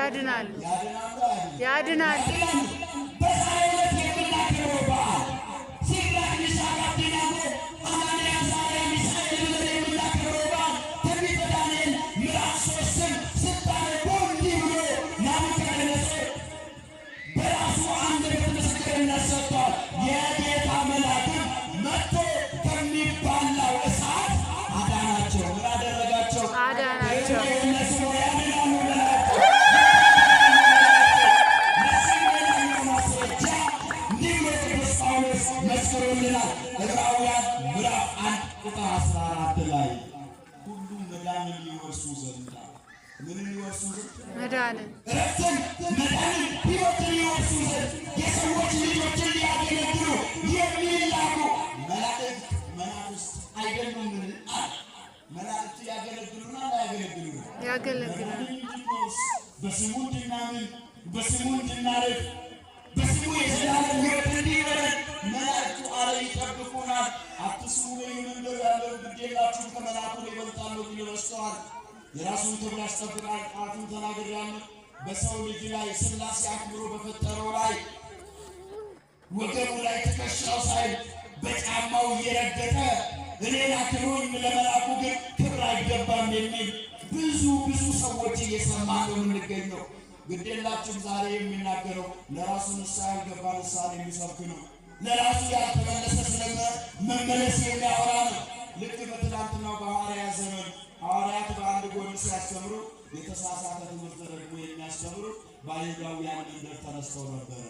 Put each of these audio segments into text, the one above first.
ያድናል ያድናል በሳይለት የምናከብረው በዓል ሲራክ ሚሳቅ አብደናጎ አናንያ አዛርያ ሚሳኤል ብለን የምናከብረው በዓል ትንቢተ ዳንኤል ምዕራፍ 3ን ስታነቡ እንዲህ ብሎ ናቡከደነፆር በራሱ አንደበት ምስክርነት ሰጥቷል። የጌታ መልአክም መጥቶ ከሚባላው እሳት አዳናቸው። ምን አደረጋቸው? አዳናቸው። መስክሮልናል። ዕብራውያን ምዕራፍ 1 ቁጥር 14 ላይ ሁሉም መዳንን ይወርሱ ዘንድ ምንን ይወርሱ ዘንድ መዳንን ረፍትን መዳንን ሕይወትን ይወርሱ ዘንድ የሰዎች ልጆችን ሊያገለግሉ የሚላኩ መናፍስት አይደሉምን? መላእክት ያገለግሉናል አያገለግሉንም? ያገለግሉናል። በስሙ እንድናምን በስሙ እንድናረግ በስሙ የዘላለም ሕይወት እንዲኖረን መላእክቱ አለ ይጠብቁናል። አትስሙ በየመንገዱ ያለው ግዴላችሁም ከመልአኩ ይበልጣሉ ብሎ በስተዋል። የራሱን ክብር ያስጠብቃል። ቃሉን ተናግሬአለሁ። በሰው ልጅ ላይ ሥላሴ አክብሮ በፈጠረው ላይ ወገቡ ላይ ትከሻው ሳይል በጫማው እየረገጠ እኔን አክብሮኝ ለመልአኩ ግን ክብር አይገባም የሚል ብዙ ሰዎች እየሰማን ነው የምንገኘው። ግዴላችሁም ዛሬ የሚናገረው ለራሱ ንስሐ ያልገባ ንስሐን የሚሰብክ ነው። ለራሱ ያልተመለሰ ስለመመለስ የሚያወራ ነው። ልክ በትናንትናው በሐዋርያት ዘመን ሐዋርያት በአንድ ጎን ሲያስተምሩ የተሳሳተ ትምህርት ደግሞ የሚያስተምሩ በአይሁዳውያን መንደር ተነስተው ነበረ።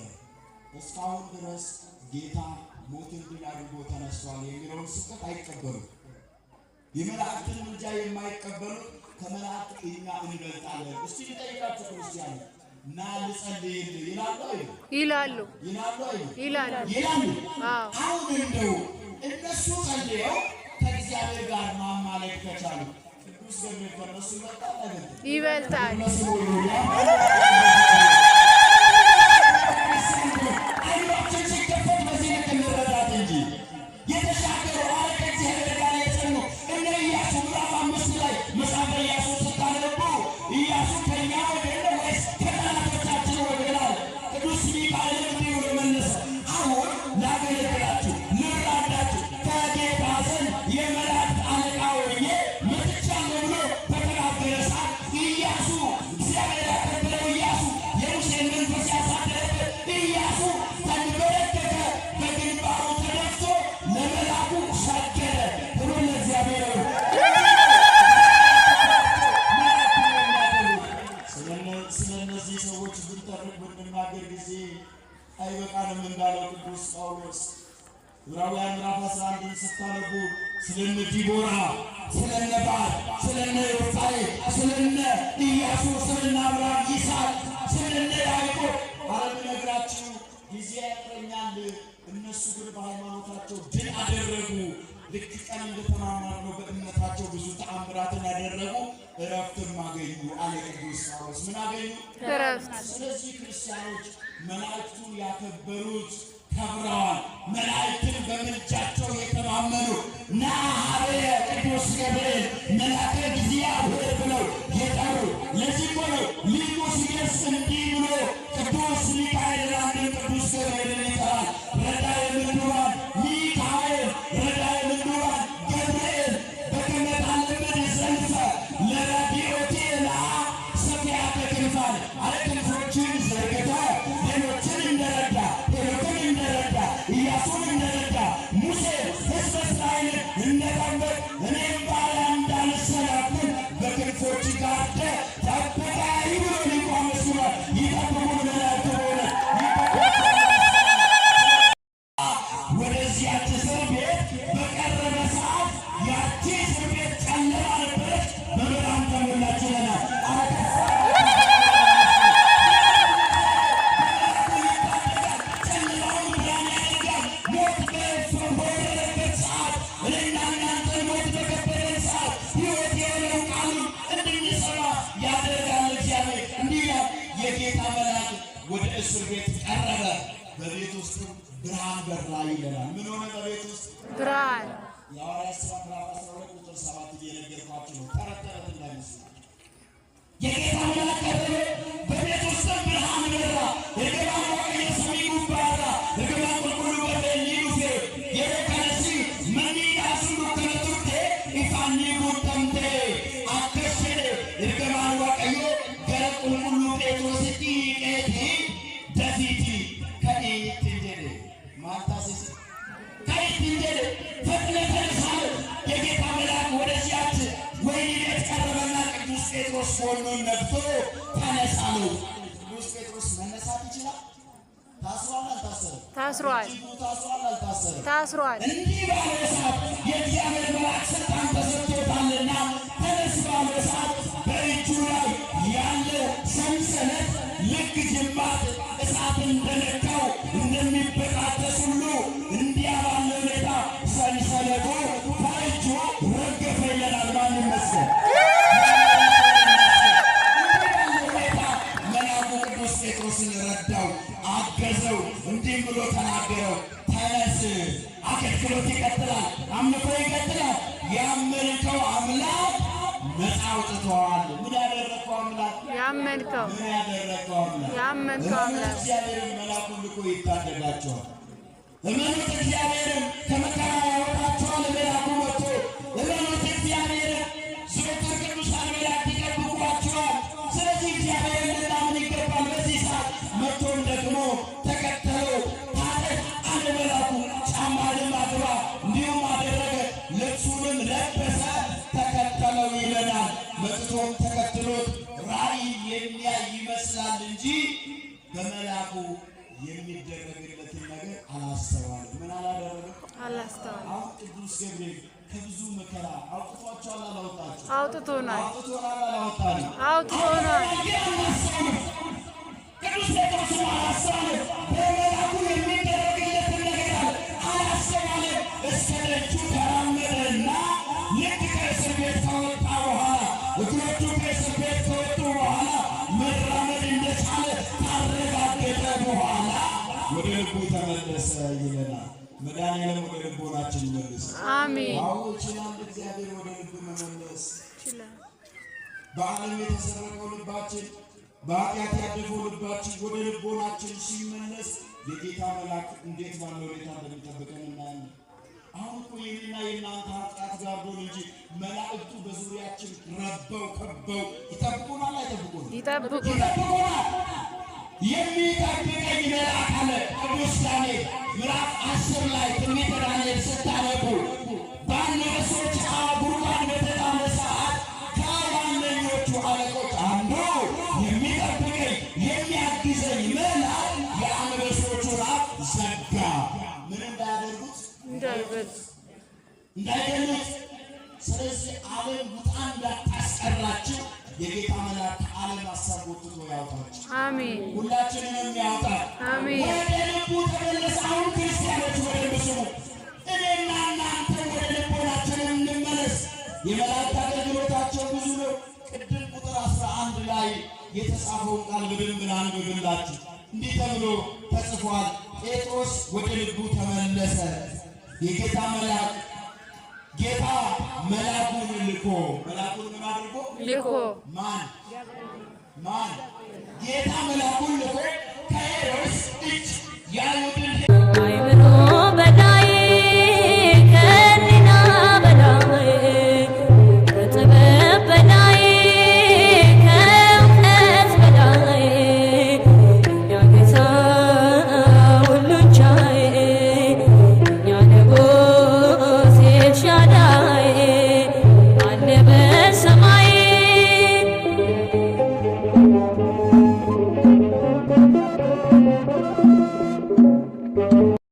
እስካሁን ድረስ ጌታ ሞትን ድል አድርጎ ተነስቷል የሚለውን ስብከት አይቀበሉም። የመላእክትን ምልጃ የማይቀበሉት ከመላእክት እኛ እንበልጣለን። እስቲ ልጠይቃችሁ ክርስቲያኖች እና ልጸልይ ይላሉ አይደል? ይላሉ ይላሉ። አሁን እንደው እነሱ ጸልየው ከእግዚአብሔር ጋር ማማለድ ከቻሉ ቅዱስ ገብርኤል ከነሱ ይበልጣል። አይኖችን ሲከፈት በዚህ ልክ እንረዳት እንጂ የተሻገሩ አለ ከእግዚአብሔር ጋር የጸኑ እነ ኢያሱ ምዕራፍ 5 ላይ መጽሐፈ ኢያሱ ስታነቡ ኢያሱ ከእኛ ወገን ነው ወይስ ከጠላቶቻችን ወገን ነው? ቅዱስ ሚካኤል እንዲህ ብሎ መለሰ። አሁን ላገለግላችሁ ልራዳችሁ ከጌታ ዘንድ የመላእክት አለቃ ሆኜ መጥቻለሁ ብሎ በተናገረ ሰዓት ኢያሱ እግዚአብሔር ያከበረው ኢያሱ የሙሴን መንፈስ ያሳደረበት ኢያሱ ተንበረከከ፣ በግንባሩ ተደፍቶ ለመልአኩ ሰገደ ብሎ ለእግዚአብሔር ስለነዚህ ሰዎች ብንተርክ ብንናገር ጊዜ አይበቃንም እንዳለው ቅዱስ ጳውሎስ ዕብራውያን ምዕራፍ 11 ስታነቡ ስለነ ዲቦራ፣ ስለነ ባር፣ ስለነ ዮፍታሔ፣ ስለነ ኢያሱ፣ ስለነ አብርሃም፣ ይስሐቅ፣ ስለነ ያዕቆብ አለብነግራችሁ ጊዜ ያጥረኛል። እነሱ ግን በሃይማኖታቸው ድል አደረጉ። ልክ ቀን እንደተማማርነው በእምነታቸው ብዙ ተአምራትን ያደረጉ እረፍትም አገኙ አለ ቅዱስ ጳውሎስ። ምን አገኙ? እረፍት። ስለዚህ ክርስቲያኖች መላእክቱን ያከበሩት ከብረዋል። መላእክትን በምልጃቸው የተማመኑ ና ኀበየ ቅዱስ ገብርኤል መልአከ እግዚአብሔር ብለው የጠሩ ለዚህ እኮ ነው ሊቁ ሲደርስ እንዲህ ብሎ ቅዱስ ሚካኤል አንድን ቅዱስ ገብርኤልን ይጠራል። ረዳኤ ምንዱባን ሚካኤል፣ ረዳኤ ምንዱባን ገብርኤል በከመ ታልመድ ዘልፈ ለረድኤቴ ለሰፊያተ ክንፋን አለ ክንፎችን ዘርግተ ሌሎችን እንደረዳ ሄኖክን እንደረዳ ኢያሱን እንደረዳ ሙሴ ሕዝበ እስራኤልን እንደጠበቅ እኔም ባሪያ እንዳልሰናክል በክንፎች ጋርደ ጠብቀኝ ብሎ ሊቁ አመስግኗል። ይጠብቁን መላእክት ሆነ ወደዚያች እስር ቤት በቀረበ ሰዓት ያቺ እስር ቤት ጨለማ ነበረች፣ በብርሃን ተሞላች ይለናል። የጌታ መልአክ ወደ እስር ቤት ቀረበ፣ በቤት ውስጥ ብርሃን በራ ይለናል። ምን ሆነ? በቤት ውስጥ ብርሃን። የሐዋርያት ሥራ ምዕራፍ 12 ቁጥር 7 እየነገርኳችሁ ነው። ተረት እንዳይመስላችሁ። የጌታ መልአክ ቀረበ፣ እርግማን ዋቀዮ ሰሚጉ ባራ እርግማን ቁልቁሉ በደሊሉፌ የረከነሲ መኒዳሱሉ ከነቱቴ ኢፋኒ ጉተምቴ አከሸደ እርግማን ዋቀዮ ገረ ቁልቁሉ ጴጥሮስቲ ቄቲ ደፊቲ ከኢት እንጀደ ማታሲስ ከኢት እንጀደ ፈጥነ ተነሳለ የጌታ መልአክ ወደዚያች ወይኒ ቤት ቀረበና ቅዱስ ጴጥሮስ ጎኑን ነክቶ ተነሳለው። ቅዱስ ጴጥሮስ መነሳት ይችላል? ታስሯል አልታሰረም? ታስሯል። ታስሯል አልታሰረም? ታስሯል። እንዲህ ባለ ሰዓት የእግዚአብሔር መልአክ ስልጣን ተሰጥቶታልና ተነስ ባለ ሰዓት በእጁ ላይ ያለው ሰንሰለት ልክ ጅማት እሳት እንደነካው እንደሚበጣጠስ ሁሉ እንዲያ ባለ ሁኔታ ሰንሰለቱ ከእጁ ረገፈ ይለናል። ማን ይመስል መልአኩ ቅዱስ ጴጥሮስን ረዳው፣ አገዘው፣ እንዲህ ብሎ ተናገረው። ተነስ፣ አገልግሎት ይቀጥላል፣ አምልኮ ይቀጥላል። ያመንከው አምላክ ነፃ አውጥቶሃል። ምን ያደረግከው አምላክ? ያመንከው ምን ያደረግከው አምላክ? ያመንከው አምላክ እግዚአብሔርን መልአኩን ልኮ ይታደጋቸዋል። እመኑት፣ እግዚአብሔርን ከመከራ ያወጣቸዋል። መልአኩ መጥቶ እመኑት፣ እግዚአብሔርን ዘወትር ቅዱሳን መላእክት ይጠብቋቸዋል። ስለዚህ እግዚአብሔርን ልናምን ይገባል። በዚህ ሰዓት መጥቶም ደግሞ ተከተለው። ታጠቅ አለ መልአኩ። ጫማህንም አግባ፣ እንዲሁም አደረገ። ልብሱንም ለበሰ፣ ተከተለው ይለናል። መጥቶም ተከትሎት ራእይ የሚያይ ይመስላል እንጂ በመልአኩ የሚደረግለትን ነገር አላስተዋልም። ምን አላደረገም? አላስተዋልም። አሁን ቅዱስ ገብርኤል ከብዙ መከራ አውጥቷቸዋል። አላወጣቸው? አውጥቶናል። አውጥቶናል። አላወጣንም? አውጥቶናል። ቅዱስ ጴጥሮስ አላስተዋለም። በመልአኩ የሚደረግለትን ነገር አላስተዋለም። እስከ ደጁ ተራመደና ልክ ከእስር ቤት ከወጣ በኋላ እግሮቹ ከእስር ቤት ከወጡ በኋላ መራመድ እንደቻለ ካረጋገጠ በኋላ ወደ ልቡ ተመለሰ ይለናል። መድኃኒዓለም ወደ ልቦናችን ይመልስ። አሜን። አዎ ይችላል። እግዚአብሔር ወደ ልብ መመለስ ይችላል። በዓለም የተሰረቀው ልባችን፣ በኃጢአት ያደፈው ልባችን ወደ ልቦናችን ሲመለስ የጌታ መልአክ እንዴት ባለ ሁኔታ እንደሚጠብቀን እናያለን። አሁን እኮ የኔና የእናንተ ኃጢአት ጋርዶን እንጂ መላእክቱ በዙሪያችን ረበው ከበው ይጠብቁናል። አይጠብቁንም? ይጠብቁናል። የሚጠብቀኝ መልአክ አለ ቅዱስ ዳንኤል ምዕራፍ 10 ላይ ትንቢተ ዳንኤል ስታነቡ በአንበሶች ጉድጓድ በተጣለ ሰዓት ከዋነኞቹ አለቆች አንዱ የሚጠብቀኝ የሚያግዘኝ መልአክ የአንበሶቹን አፍ ዘጋ። ምን እንዳያደርጉት? እንዳይገሉት። ስለዚህ ዓለም ውጣ እንዳታስቀራችሁ የጌታ መልአክ ከዓለም ሀሳብ ወጥቶ ያውጣችሁ። አሜን። ሁላችንንም ያውጣል። አሜን። ወደ ልቡ ተመለስ። አሁን ክርስቲያኖች ወደ ልቡ ስሙ። እኔና እናንተ ወደ ልቦናችን እንመለስ። የመላእክት አገልግሎታቸው ብዙ ነው። ቅድም ቁጥር 11 ላይ የተጻፈውን ቃል በደንብ ላንብብላችሁ። እንዲህ ተብሎ ተጽፏል። ጴጥሮስ ወደ ልቡ ተመለሰ። የጌታ መልአክ ጌታ መልአኩን ልኮ መልአኩን ምን አድርጎ ልኮ ማን ጌታ መልአኩን ልኮ ከሄሮድስ እጅ ያሉትን